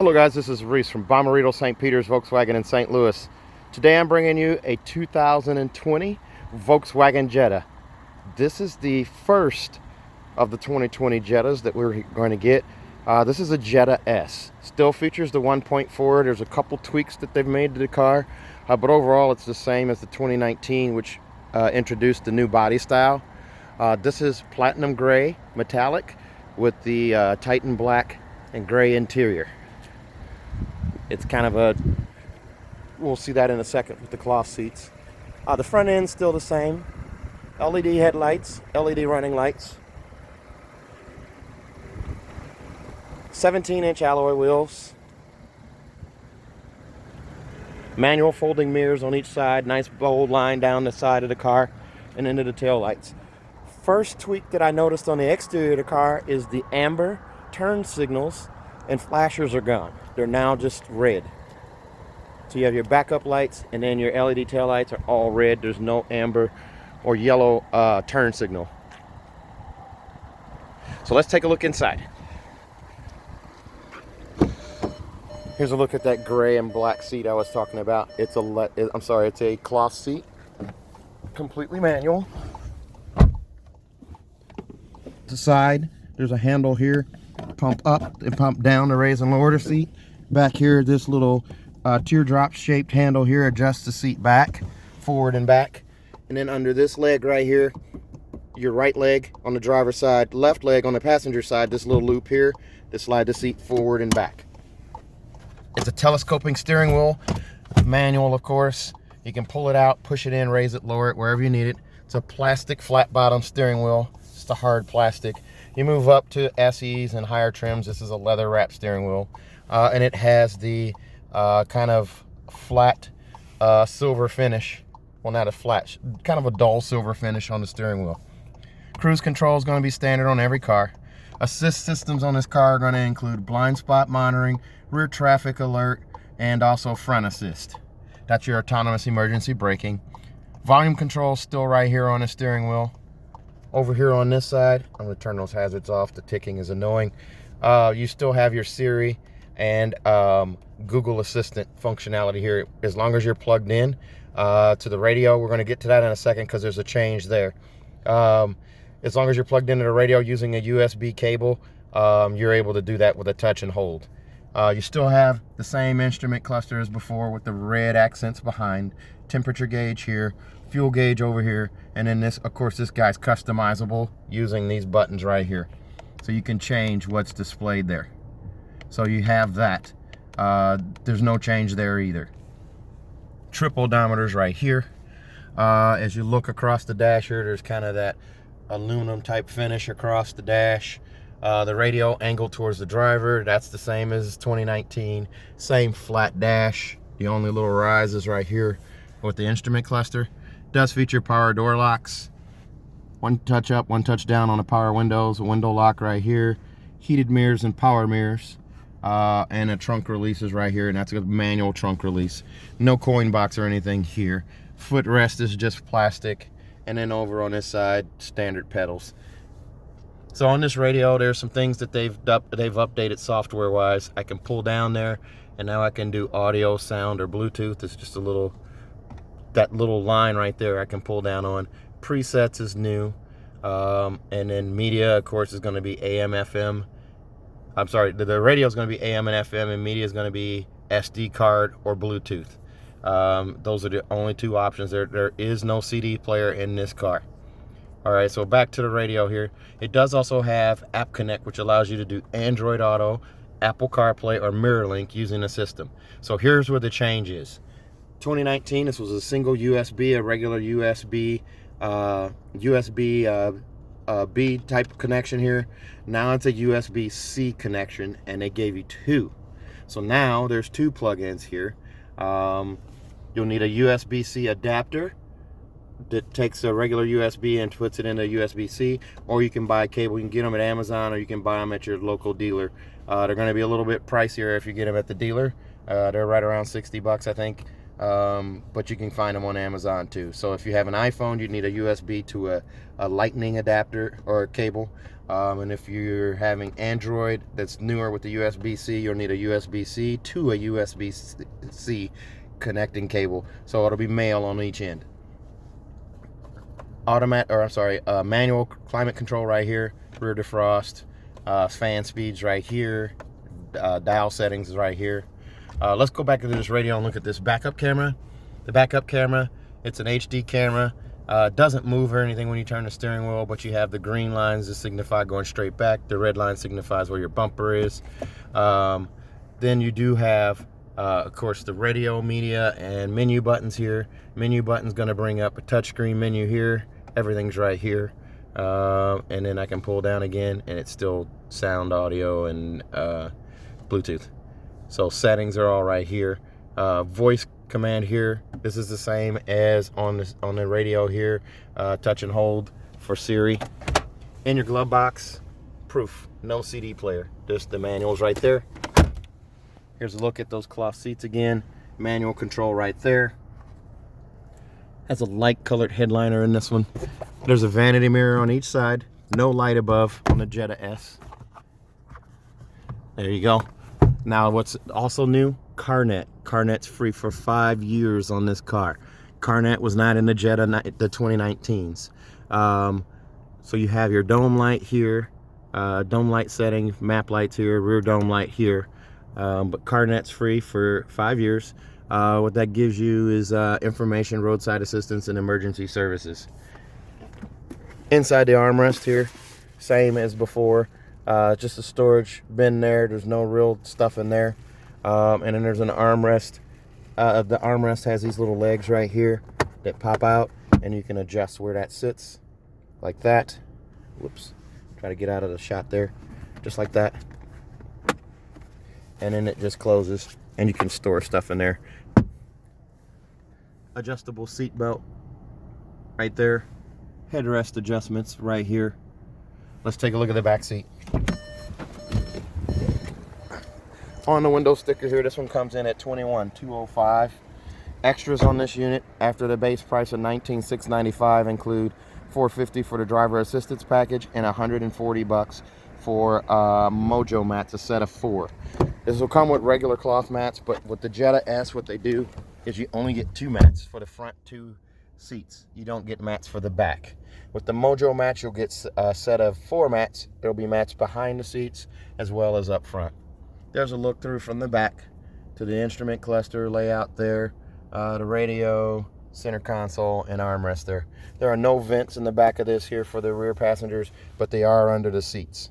Hello guys, this is Reese from Bommarito St. Peter's Volkswagen in St. Louis. Today I'm bringing you a 2020 Volkswagen Jetta. This is the first of the 2020 Jettas that we're going to get. This is a Jetta S. Still features the 1.4. There's a couple tweaks that they've made to the car, but overall it's the same as the 2019, which introduced the new body style. This is platinum gray metallic with the Titan black and gray interior. It's kind of a, we'll see that in a second with the cloth seats. The front end's still the same. LED headlights, LED running lights. 17-inch alloy wheels. Manual folding mirrors on each side. Nice bold line down the side of the car and into the tail lights. First tweak that I noticed on the exterior of the car is the amber turn signals and flashers are gone. They're now just red. So you have your backup lights and then your LED tail lights are all red. There's no amber or yellow turn signal. So let's take a look inside. Here's a look at that gray and black seat I was talking about. It's a cloth seat, completely manual. The side, there's a handle here. Pump up and pump down to raise and lower the seat. Back here, this little teardrop shaped handle here adjusts the seat back, forward and back. And then under this leg right here, your right leg on the driver's side, left leg on the passenger side, this little loop here to slide the seat forward and back. It's a telescoping steering wheel, manual of course. You can pull it out, push it in, raise it, lower it, wherever you need it. It's a plastic flat bottom steering wheel, just a hard plastic. You move up to SEs and higher trims. This is a leather wrap steering wheel, and it has the kind of flat silver finish. Well, not a flat, kind of a dull silver finish on the steering wheel. Cruise control is going to be standard on every car. Assist systems on this car are going to include blind spot monitoring, rear traffic alert, and also front assist. That's your autonomous emergency braking. Volume control still right here on the steering wheel. Over here on this side, I'm going to turn those hazards off. The ticking is annoying. You still have your Siri and Google Assistant functionality here, as long as you're plugged in to the radio. We're going to get to that in a second because there's a change there. As long as you're plugged into the radio using a USB cable, you're able to do that with a touch and hold. You still have the same instrument cluster as before with the red accents behind. Temperature gauge here, fuel gauge over here, and then this, of course, this guy's customizable using these buttons right here. So you can change what's displayed there. So you have that. There's no change there either. Trip odometers right here. As you look across the dash here, there's kind of that aluminum type finish across the dash. The radio angled towards the driver, that's the same as 2019. Same flat dash. The only little rise is right here with the instrument cluster. Does feature power door locks. One touch up, one touch down on the power windows. A window lock right here. Heated mirrors and power mirrors. And a trunk release is right here, and that's a manual trunk release. No coin box or anything here. Footrest is just plastic. And then over on this side, standard pedals. So on this radio, there's some things that they've updated software-wise. I can pull down there, and now I can do audio, sound, or Bluetooth. It's just that little line right there I can pull down on. Presets is new. And then media, of course, is going to be AM, FM. I'm sorry, the radio is going to be AM and FM, and media is going to be SD card or Bluetooth. Those are the only two options. There is no CD player in this car. All right, so back to the radio here. It does also have App Connect, which allows you to do Android Auto, Apple CarPlay, or MirrorLink using the system. So here's where the change is. 2019, this was a single USB, a regular USB, B type connection here. Now it's a USB-C connection, and they gave you two. So now there's two plugins here. You'll need a USB-C adapter that takes a regular USB and puts it into USB-C, or you can buy a cable. You can get them at Amazon, or you can buy them at your local dealer. They're going to be a little bit pricier if you get them at the dealer. They're right around 60 bucks, I think. But you can find them on Amazon too. So if you have an iPhone, you need a USB to a lightning adapter or a cable. And if you're having Android that's newer with the USB-C, you'll need a USB-C to a USB-C connecting cable. So it'll be male on each end. Manual climate control right here, rear defrost, fan speeds right here, dial settings is right here. Let's go back to this radio and look at this backup camera. The backup camera, it's an HD camera. Doesn't move or anything when you turn the steering wheel, but you have the green lines that signify going straight back. The red line signifies where your bumper is. Then you do have, of course, the radio, media, and menu buttons here. Menu button's going to bring up a touchscreen menu here. Everything's right here. And then I can pull down again, and it's still sound, audio, and Bluetooth. So settings are all right here. Voice command here. This is the same as on the radio here. Touch and hold for Siri. In your glove box, proof, no CD player. Just the manuals right there. Here's a look at those cloth seats again. Manual control right there. Has a light colored headliner in this one. There's a vanity mirror on each side. No light above on the Jetta S. There you go. Now what's also new? CarNet. CarNet's free for 5 years on this car. CarNet was not in the Jetta, the 2019s. So you have your dome light here, dome light setting, map lights here, rear dome light here. But CarNet's free for 5 years. What that gives you is information, roadside assistance, and emergency services. Inside the armrest here, same as before. Just a storage bin there. There's no real stuff in there. And then there's an armrest. The armrest has these little legs right here that pop out, and you can adjust where that sits, like that. Whoops. Try to get out of the shot there. Just like that. And then it just closes, and you can store stuff in there. Adjustable seat belt right there. Headrest adjustments right here. Let's take a look at the back seat. On the window sticker here, this one comes in at $21,205. Extras on this unit after the base price of $19,695 include $450 for the driver assistance package and $140 for Mojo mats, a set of 4. This will come with regular cloth mats, but with the Jetta S, what they do is you only get 2 mats for the front 2 seats. You don't get mats for the back. With the Mojo mats, you'll get a set of 4 mats. There'll be mats behind the seats as well as up front. There's a look through from the back to the instrument cluster layout there, the radio, center console, and armrest there. There are no vents in the back of this here for the rear passengers, but they are under the seats.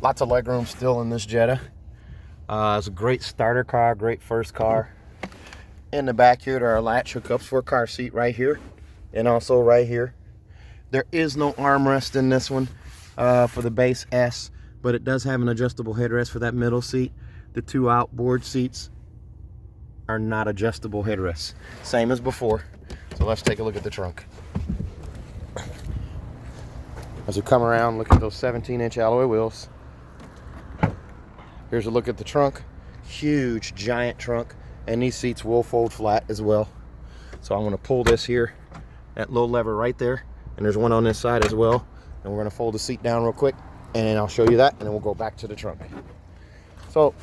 Lots of legroom still in this Jetta. It's a great starter car, great first car. In the back here, there are latch hookups for a car seat right here, and also right here. There is no armrest in this one for the base S, but it does have an adjustable headrest for that middle seat. The 2 outboard seats are not adjustable headrests. Same as before. So let's take a look at the trunk. As we come around, look at those 17-inch alloy wheels. Here's a look at the trunk. Huge, giant trunk. And these seats will fold flat as well. So I'm going to pull this here, that low lever right there. And there's one on this side as well. And we're going to fold the seat down real quick. And then I'll show you that. And then we'll go back to the trunk. So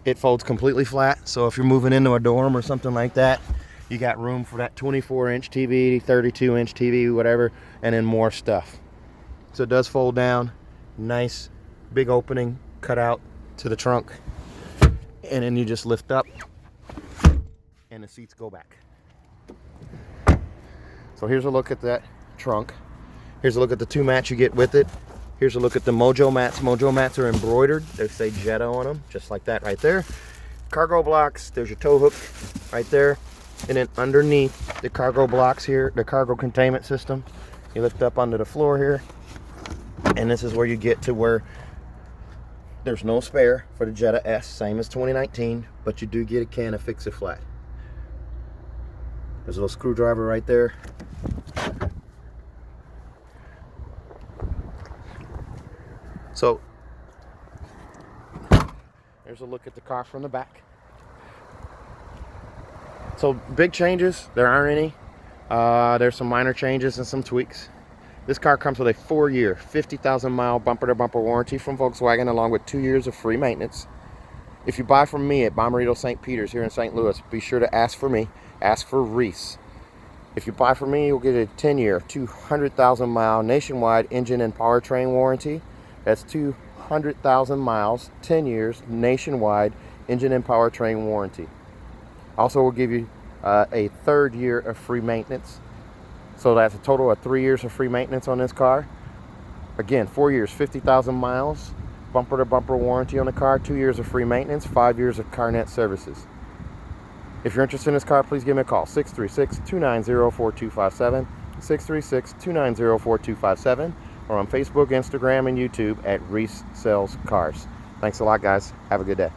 it folds completely flat. So if you're moving into a dorm or something like that, you got room for that 24-inch TV, 32-inch TV, whatever. And then more stuff. So it does fold down. Nice big opening cut out to the trunk. And then you just lift up and the seats go back. So here's a look at that trunk. Here's a look at the 2 mats you get with it. Here's a look at the Mojo mats. Mojo mats are embroidered. They say Jetta on them, just like that right there. Cargo blocks, there's your tow hook right there. And then underneath the cargo blocks here, the cargo containment system, you lift up onto the floor here. And this is where you get to where there's no spare for the Jetta S, same as 2019, but you do get a can of Fix-It-Flat. There's a little screwdriver right there. So, there's a look at the car from the back. So, big changes, there aren't any. There's some minor changes and some tweaks. This car comes with a 4-year, 50,000 mile bumper-to-bumper warranty from Volkswagen, along with 2 years of free maintenance. If you buy from me at Bommarito St. Peter's here in St. Louis, be sure to ask for me. Ask for Reese. If you buy from me, you'll get a 10-year, 200,000 mile nationwide engine and powertrain warranty. That's 200,000 miles, 10 years, nationwide engine and powertrain warranty. Also, we'll give you a 3rd year of free maintenance. So that's a total of 3 years of free maintenance on this car. Again, 4 years, 50,000 miles, bumper-to-bumper warranty on the car, 2 years of free maintenance, 5 years of CarNet services. If you're interested in this car, please give me a call, 636-290-4257, 636-290-4257, or on Facebook, Instagram, and YouTube at Reese Sells Cars. Thanks a lot, guys. Have a good day.